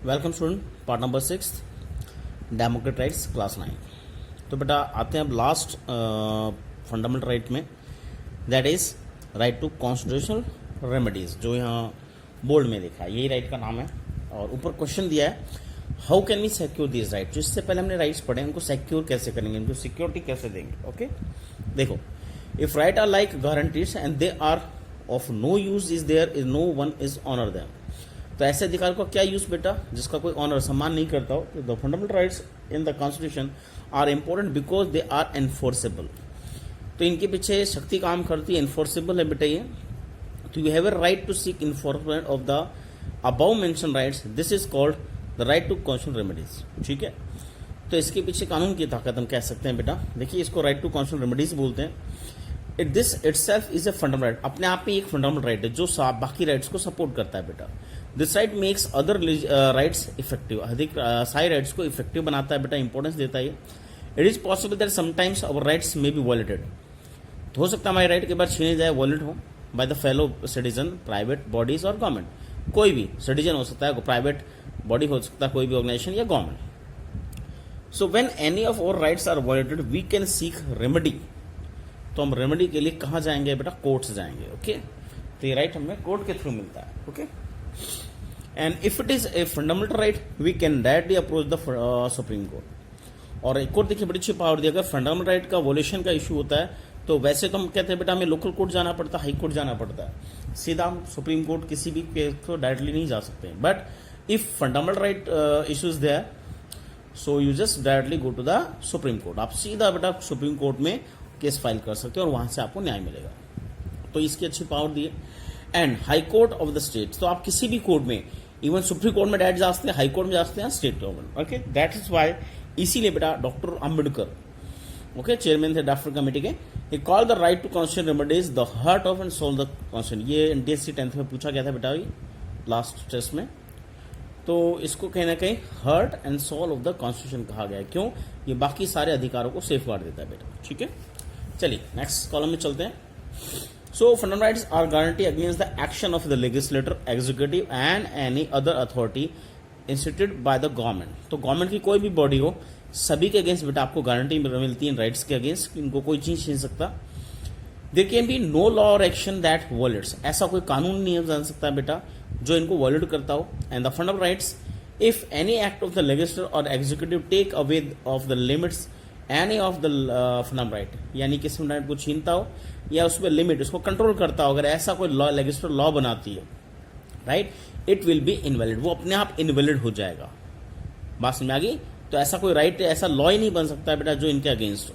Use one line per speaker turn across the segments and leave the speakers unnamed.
Welcome student, part number 6 democratic rights class 9। तो बेटा आते हैं अब लास्ट फंडामेंटल राइट में, that is right to constitutional remedies, जो यहाँ बोर्ड में लिखा है, यही राइट का नाम है। और ऊपर क्वेश्चन दिया है, how can we secure this right. जो इससे पहले हमने राइट्स पढ़े, उनको सिक्योर कैसे करेंगे, इनको सिक्योरिटी कैसे देंगे। ओके देखो, if right are like guarantees and they are of no use is there is no one is honour them. तो ऐसे अधिकार को क्या यूज बेटा, जिसका कोई ऑनर सम्मान नहीं करता हो। The fundamental rights in the constitution are important because they are enforceable. तो इनके पीछे शक्ति काम करती है, एनफोर्सेबल है बेटा ये। तो you have a right to seek enforcement of the above mention rights, this is called the right to constitutional remedies. ठीक है, तो इसके पीछे कानून की ताकत हम कह सकते हैं बेटा। देखिए, इसको राइट टू कॉन्स्टिट्यूशनल रेमेडीज बोलते हैं। This itself is a fundamental right, अपने आप में एक फंडामेंटल राइट है जो बाकी राइट्स को सपोर्ट करता है बेटा। This right makes other rights effective, अधिक सारे राइट्स को इफेक्टिव बनाता है बेटा, इंपॉर्टेंस देता है। It is possible that sometimes our rights may be वॉलेटेड, तो हो सकता है हमारे राइट के बाद छीने जाए, वॉलेट हो by the fellow citizen, private bodies और गवर्नमेंट। कोई भी सिटीजन हो सकता है, प्राइवेट बॉडी हो सकता है, कोई भी ऑर्गेनाइजेशन या government. So when any of our rights are violated we can seek remedy. तो हम रेमेडी के लिए कहाँ जाएंगे बेटा, कोर्ट्स जाएंगे। ओके, तो ये राइट हमें कोर्ट के थ्रू मिलता है। Okay, and if it is a fundamental right we can directly approach the Supreme Court. और एक और देखिए, बड़ी अच्छी पावर दी, अगर फंडामेंटल राइट का वोलेशन का इशू होता है तो वैसे तो हम कहते हैं बेटा हमें लोकल कोर्ट जाना पड़ता है, हाई कोर्ट जाना पड़ता है, सीधा हम सुप्रीम कोर्ट किसी भी केस को डायरेक्टली नहीं जा सकते। But if fundamental right issues there, so you just directly go to the Supreme Court. आप सीधा बेटा सुप्रीम कोर्ट में केस फाइल कर सकते हो और वहां से आपको न्याय मिलेगा। तो इसकी अच्छी पावर दी है। And high court of the state, तो आप किसी भी कोर्ट में, इवन सुप्रीम कोर्ट में डायरेक्ट जा सकते हैं, हाई कोर्ट में जा सकते हैं, state government. Okay, that is why, इसीलिए बेटा डॉक्टर अम्बेडकर, ओके, चेयरमैन थे ड्राफ्टर कमेटी के, he call the right to constitutional remedies the heart of and soul the constitution. ये एनटीएससी 10th में पूछा गया था बेटा, लास्ट टेस्ट में। तो इसको कहीं ना कहीं heart and soul of the constitution कहा गया है। क्यों? ये बाकी सारे अधिकारों को सेफ गार्ड देता है बेटा। ठीक है, चलिए नेक्स्ट कॉलम में चलते हैं। So fundamental rights are guarantee against the action of the legislator, executive and any other authority instituted by the government. तो गवर्नमेंट की कोई भी बॉडी हो, सभी के अगेंस्ट बेटा आपको गारंटी मिलती है राइट्स के अगेंस्ट, इनको कोई चीज छीन सकता। There can be no law और एक्शन दैट वॉलेट्स, ऐसा कोई कानून नहीं जान सकता बेटा जो इनको वॉलेट करता हो। And the fundamental rights, if any act of the legislator और executive take away of the limits any of the fundamental right, यानी किसी फंडामेंटल राइट को छीनता हो या उसमें लिमिट, उसको कंट्रोल करता हो, अगर ऐसा कोई लॉ लेजिस्लेटर लॉ बनाती है, right, it will be invalid, वो अपने आप इनवैलिड हो जाएगा। बात समझ में आ गई? तो ऐसा कोई राइट, ऐसा लॉ ही नहीं बन सकता बेटा जो इनके अगेंस्ट हो।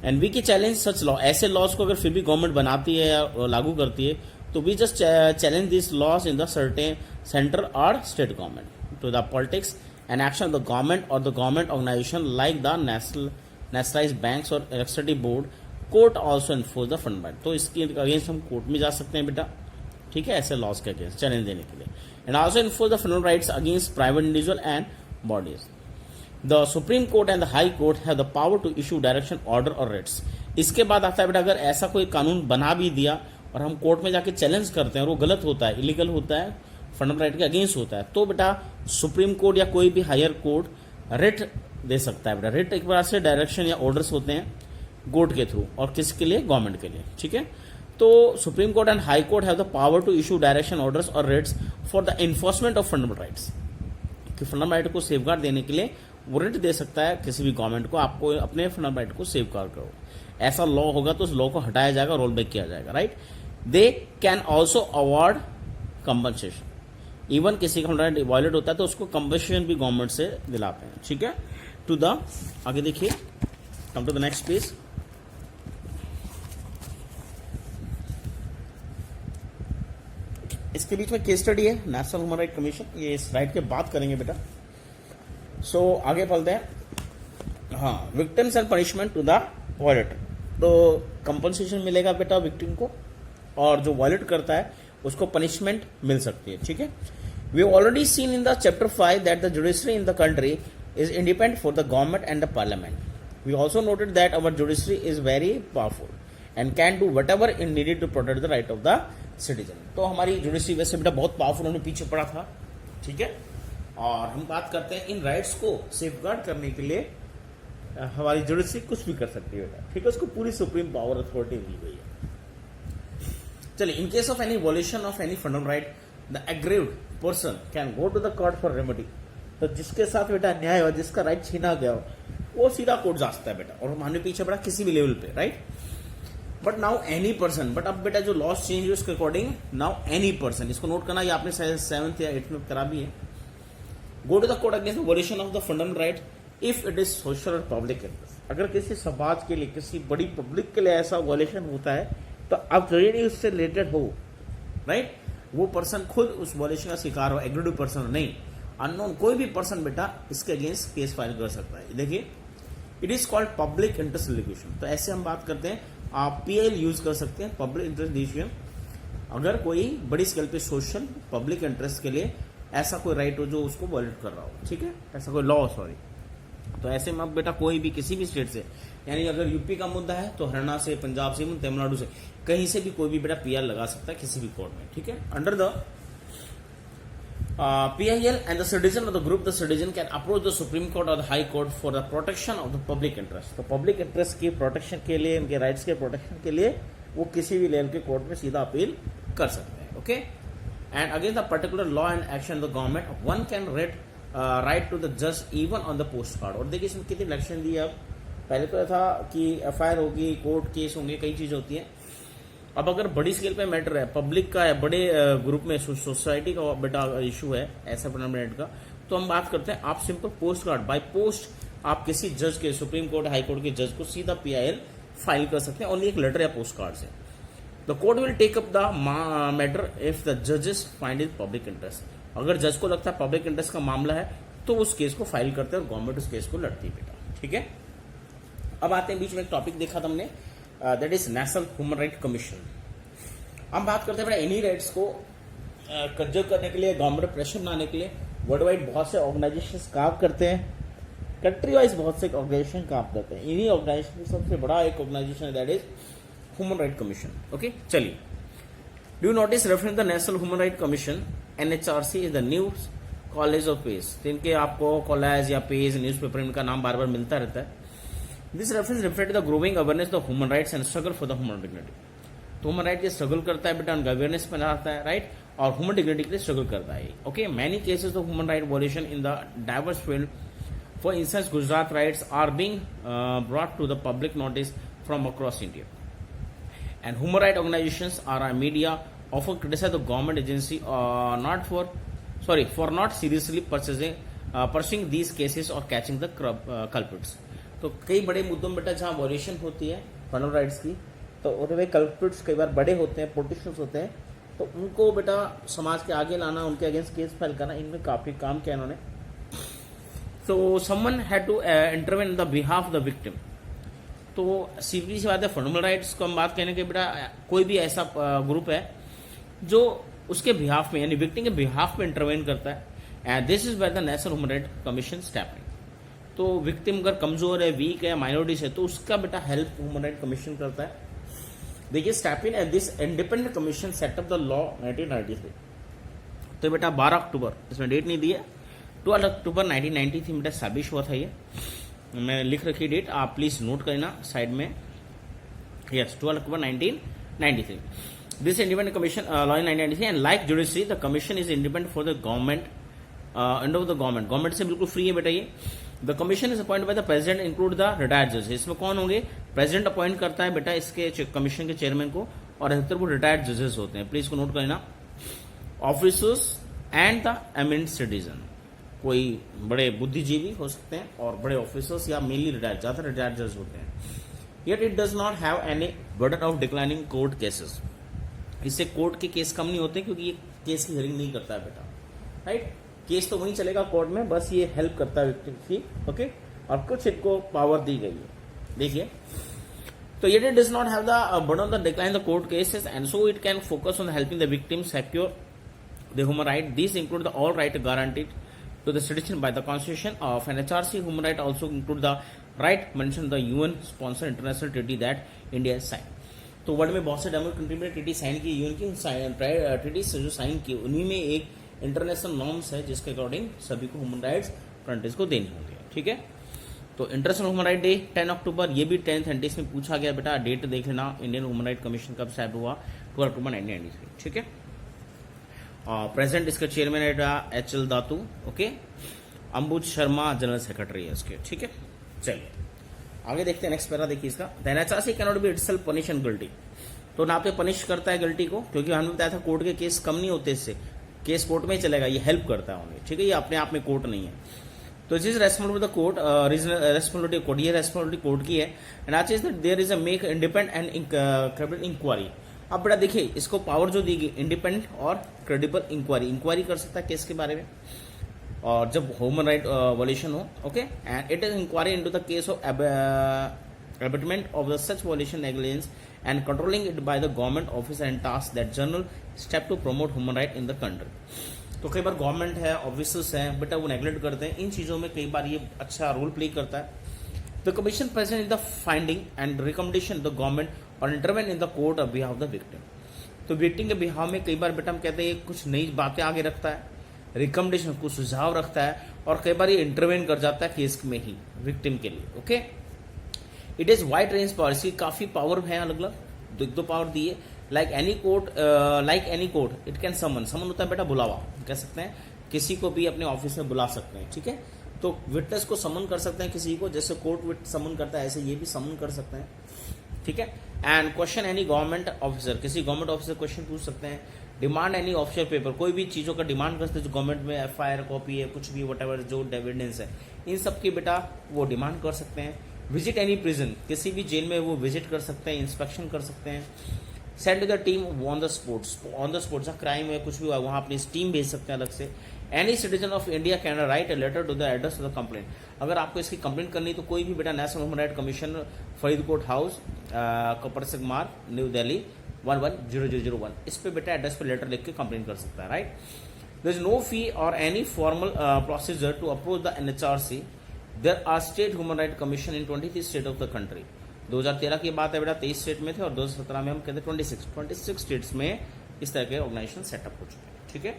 एंड वी की चैलेंज सच लॉ, ऐसे लॉज को अगर फिर भी गवर्नमेंट बनाती है या लागू करती है, तो we just challenge this laws in the certain centre और state government to the politics and action of the government और the government organisation like the nationalised banks और electricity board. Court also enforce the fundamental, तो इसके against हम court में जा सकते हैं बेटा। ठीक है, ऐसे लॉज के अगेंस्ट चैलेंज देने के लिए। And also enforce the fundamental rights against private individual and bodies. The Supreme Court and the High Court have the power to issue direction, order और writs। इसके बाद आता है बेटा, अगर ऐसा कोई कानून बना भी दिया और हम कोर्ट में जाके चैलेंज करते हैं और वो गलत होता है, इलीगल होता है, फंडामेंटल राइट के अगेंस्ट होता है, तो बेटा सुप्रीम कोर्ट या कोई भी हायर कोर्ट रिट दे सकता है बेटा। रिट एक बार से डायरेक्शन या ऑर्डर्स होते हैं कोर्ट के थ्रू, और किसके लिए? गवर्नमेंट के लिए। ठीक है, तो supreme court and high court have the power to issue direction, orders और writs for the enforcement of fundamental rights, कि फंडामेंटल राइट को सेफगार्ड देने के लिए वो रिट दे सकता है किसी भी गवर्नमेंट को, आपको अपने फंडामेंटल राइट को सेफगार्ड करो। ऐसा लॉ होगा तो उस लॉ को हटाया जाएगा, रोल बैक किया जाएगा, right. They can also award compensation, even किसी का फंडामेंटल राइट वायलेट होता है तो उसको कंपनसेशन भी गवर्नमेंट से दिलाते हैं। ठीक है, टू द आगे देखिए, come to the next page. इसके बीच में केस स्टडी है, नेशनल ह्यूमन राइट कमीशन, ये इस राइट के बात करेंगे बेटा। सो आगे पढ़ते हैं। हाँ, victims and punishment to the violator, तो कंपनसेशन मिलेगा बेटा विक्टिम को, और जो वॉयलेट करता है उसको पनिशमेंट मिल सकती है। ठीक है, we already seen in the chapter 5 that the judiciary in the country is independent for the government and the parliament. We also noted that our judiciary is very powerful and can do whatever in needed to protect the right of the citizen. तो हमारी judiciary वैसे बेटा बहुत powerful, हमने पीछे पढ़ा था। ठीक है, और हम बात करते हैं इन राइट्स को सेफगार्ड करने के लिए हमारी जुडिशरी कुछ भी कर सकती है बेटा, ठीक है, उसको पूरी सुप्रीम पावर अथॉरिटी दी गई है। चलिए, in case of any violation of any fundamental right the aggrieved person can go to the court for remedy. तो जिसके साथ बेटा न्याय हो, जिसका राइट छीना गया हो, वो सीधा कोर्ट जा सकता है बेटा, और मानने पीछे बेटा किसी भी लेवल पे, right. But now any person, but अब बेटा जो लॉस चेंज है उसके अकॉर्डिंग नाउ एनी पर्सन, इसको नोट करना, ये आपने 7th या 8th में करा भी है। Go to the court against the violation of the fundamental right if it is social और पब्लिक इंटरेस्ट। अगर किसी समाज के लिए, किसी बड़ी पब्लिक के लिए ऐसा वॉल्यूशन होता है, तो अब रियली उससे रिलेटेड हो, राइट, वो पर्सन खुद उस वॉल्यूशन का शिकार हो, एग्रीड पर्सन नहीं, अननोन कोई भी पर्सन बेटा इसके अगेंस्ट केस फाइल कर सकता है। देखिए, it is called public interest litigation. तो ऐसे हम बात करते हैं, आप पीएल यूज कर सकते हैं, पब्लिक इंटरेस्ट लिटिगेशन, अगर कोई बड़ी स्केल पे सोशल पब्लिक इंटरेस्ट के लिए ऐसा कोई राइट हो जो उसको वॉलेट कर रहा हो, ठीक है, ऐसा कोई लॉ, सॉरी। तो ऐसे में अब बेटा कोई भी किसी भी स्टेट से, यानी अगर यूपी का मुद्दा है तो हरियाणा से, पंजाब से, तमिलनाडु से, कहीं से भी कोई भी बेटा पीएल लगा सकता है किसी भी कोर्ट में, ठीक है। Under the PIL and the citizen of the group, the citizen can approach the Supreme Court or the High Court for the protection of the public interest। तो पब्लिक इंटरेस्ट की प्रोटेक्शन के लिए, इनके rights के protection के लिए वो किसी भी लेवल के कोर्ट में सीधा अपील कर सकते हैं, okay. And against the particular law and action of the government one can write to the जज even on the postcard. और देखिए इसमें कितनी इलेक्शन दी है। अब पहले तो था कि FIR होगी, कोर्ट केस होंगे, कई चीजें होती हैं। अब अगर बड़ी स्केल पे मैटर है, पब्लिक का है, बड़े ग्रुप में सोसाइटी का बेटा इशू है ऐसा परमानेंट का, तो हम बात करते हैं आप simple post card by post आप किसी जज के, सुप्रीम कोर्ट, हाई कोर्ट के जज को सीधा PIL फाइल कर सकते हैं, ओनली एक लेटर या पोस्ट कार्ड से। The court will take up the matter if the जजेस फाइंड इट पब्लिक इंटरेस्ट। अगर जज को लगता है पब्लिक इंटरेस्ट का मामला है तो उस केस को फाइल करते हैं और गवर्नमेंट उस केस को लड़ती है बेटा, ठीक है। अब आते हैं, बीच में एक टॉपिक देखा था हमने, that is national human right commission. हम बात करते हैं बेटा इन्हीं राइट्स को कंजर्व करने के लिए, गवर्नमेंट प्रेशर बनाने के लिए वर्ल्ड वाइड बहुत से ऑर्गेनाइजेशन काम करते हैं, कंट्री वाइज बहुत से ऑर्गेनाइजेशन काम करते हैं। इन्हीं ऑर्गेनाइजेशन में सबसे बड़ा एक organisation that is human right commission, okay. चलिए, do notice reference the national human right commission NHRC is the news college of page. इनके आपको कॉलेज या पेज न्यूज़पेपर इनका नाम बार बार मिलता रहता है। This reference reflect the growing awareness of human rights and struggle for the human dignity. तो human right के स्ट्रगल करता है बेटा, उनका अवेयरनेस बनाता है, राइट, और ह्यूमन डिग्निटी के लिए स्ट्रगल करता है, okay. Many cases of human right violation in the diverse field, for instance Gujarat riots are being brought to the public notice from across India, and human right organisations are media often criticise the government agency for not seriously pursuing these cases or catching the culprits। तो कई बड़े मुद्दों में बेटा जहां violation होती है fundamental rights की, तो उनमें कल्प्रिट्स कई बार बड़े होते हैं, पॉलिटिशियंस होते हैं, तो उनको बेटा समाज के आगे लाना, उनके अगेंस्ट केस फाइल करना, इनमें काफी काम किया इन्होंने। तो someone had to intervene in the behalf the victim. तो सीधी सी बात है, फंडामेंटल राइट्स को हम बात कहने के बेटा कोई भी ऐसा ग्रुप है जो उसके बिहाफ में, यानी विक्टिम के बिहाफ में इंटरवेन करता है, and this is where the national human right Commission step in. तो विक्टिम अगर कमजोर है, वीक है, माइनॉरिटीज है, तो उसका बेटा हेल्प ह्यूमन राइट कमीशन करता है। देखिए, step in and this independent commission setup the law 1993। तो बेटा 12 अक्टूबर, इसमें डेट नहीं दी है, 12 अक्टूबर 1993 बेटा एस्टैब्लिश हुआ था। ये मैं लिख रखी डेट, आप प्लीज नोट करना साइड में। Yes, 12 October 1993। This independent commission law in 1993, and like judiciary, the commission is independent for the government, under the government। Government से बिल्कुल फ्री है बेटा ये। The commission is appointed by the president, include the retired judges। इसमें कौन होंगे? President appoint करता है बेटा इसके कमीशन के चेयरमैन को, और अधिकतर वो रिटायर्ड जजेस होते हैं, प्लीज को नोट करना। Officers and the eminent citizen, कोई बड़े बुद्धिजीवी हो सकते हैं और बड़े ऑफिसर्स या मेनली रिटायर्ड, ज्यादातर रिटायर्ड जज होते हैं। Yet it does not have any burden of declining court cases। इससे कोर्ट के केस कम नहीं होते क्योंकि ये केस की हियरिंग नहीं करता है बेटा, राइट। केस तो वहीं चलेगा कोर्ट में, बस ये हेल्प करता है विक्टिम की, ओके। और कुछ इनको पावर दी गई है, देखिए। तो yet it does not have the burden of the decline the court cases, and so it can focus on helping the victim secure the human right। These include the all right guaranteed to the citizen by the Constitution of NHRC। Human right also include the right mentioned the UN sponsored international treaty that India has signed। तो world में बहुत से democratic country ने treaty sign की, UN की treaty जो sign की, उन्हीं में एक इंटरनेशनल नॉर्म्स है जिसके अकॉर्डिंग सभी को ह्यूमन राइट्स कंट्रीज को देने होंगे, ठीक है। तो इंटरनेशनल ह्यूमन राइट डे 10 अक्टूबर, ये भी 10th एंटीस में पूछा गया बेटा, डेट देख लेना। इंडियन ह्यूमन राइट कमीशन कब स्टैब्लिश हुआ, 12 अक्टूबर 1993, ठीक है। प्रेसिडेंट इसके चेयरमैन है HL दातू, ओके। अंबुज शर्मा जनरल सेक्रेटरी है इसके, ठीक है। चलिए आगे देखते हैं, नेक्स्ट पैरा देखिए इसका। The NHRC can not be itself punish and guilty, तो ना पे पनिश करता है गिल्टी को, क्योंकि हमने बताया था कोर्ट के केस कम नहीं होते, इससे केस कोर्ट में ही चलेगा, ये हेल्प करता है उन्हें, ठीक है। ये अपने आप में कोर्ट नहीं है। तो this is responsibility the court, responsibility court, ये रेस्पॉन्सिबिलिटी कोर्ट की है। एंड आज is that there is a make independent and credible inquiry. अब बेटा देखिए इसको पावर जो दी गई, इंडिपेंडेंट और क्रेडिबल इंक्वायरी, इंक्वायरी कर सकता है केस के बारे में, और जब ह्यूमन राइट वॉल्यूशन हो, okay. And it is inquiry into the case of abatement of the such violation negligence and controlling it by the government officer and task that general step to promote human right in the country। तो कई बार government है, officers हैं बेटा, वो neglect करते हैं इन चीज़ों में, कई बार ये अच्छा रोल प्ले करता है। The commission present in the finding and recommendation the government और intervene in the court of behalf the victim. तो विक्टिम के बिहाफ में कई बार बेटा हम कहते हैं कुछ नई बातें आगे रखता है, रिकमेंडेशन कुछ सुझाव रखता है, और कई बार ये इंटरवेन कर जाता है केस में ही विक्टिम के लिए, okay. It is wide range power, इसकी काफी पावर है, अलग अलग दो पावर दी है। Like any court it can summon होता है बेटा बुलावा, कह सकते हैं किसी को भी अपने ऑफिस में बुला सकते हैं, ठीक है। तो विटनेस को समन कर सकते हैं किसी को, जैसे कोर्ट समन करता है ऐसे ये भी समन कर सकते हैं, ठीक है। And question any government officer, किसी गवर्नमेंट ऑफिसर क्वेश्चन पूछ सकते हैं। डिमांड एनी ऑफिशियल पेपर, कोई भी चीज़ों का डिमांड करते हैं जो गवर्नमेंट में FIR कॉपी है, कुछ भी वट जो एविडेंस है, इन सब की बेटा वो डिमांड कर सकते हैं। विजिट एनी प्रिजन, किसी भी जेल में वो विजिट कर सकते हैं, इंस्पेक्शन कर सकते हैं। Send the team on the spot जहाँ क्राइम है कुछ भी हुआ वहाँ अपनी टीम भेज सकते हैं अलग से। Any citizen of India can write a letter to the address of the complaint, अगर आपको इसकी कंप्लेंट करनी तो कोई भी बेटा national human right commission, Faridkot house, कपर सिगमार, न्यू दिल्ली 110001, इस पे बेटा एड्रेस पे लेटर लिख के कंप्लेंट कर सकता है, right. There is no fee और any formal procedure to approach the NHRC। There are state human right commission in 23 state of the country. 2013 की बात है बेटा, 23 स्टेट में थे, और 2017 में हम कहते हैं 26 स्टेट्स में इस तरह के ऑर्गेनाइजेशन सेटअप हो चुके हैं, ठीक है।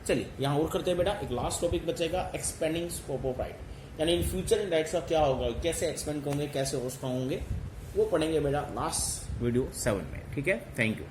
चलिए यहाँ और करते हैं बेटा, एक लास्ट टॉपिक बचेगा, एक्सपेंडिंग स्कोप ऑफ राइट, यानी इन फ्यूचर इन राइट्स का क्या होगा, कैसे एक्सपेंड होंगे, कैसे हो पाएंगे, वो पढ़ेंगे बेटा लास्ट वीडियो 7 में, ठीक है। Thank you.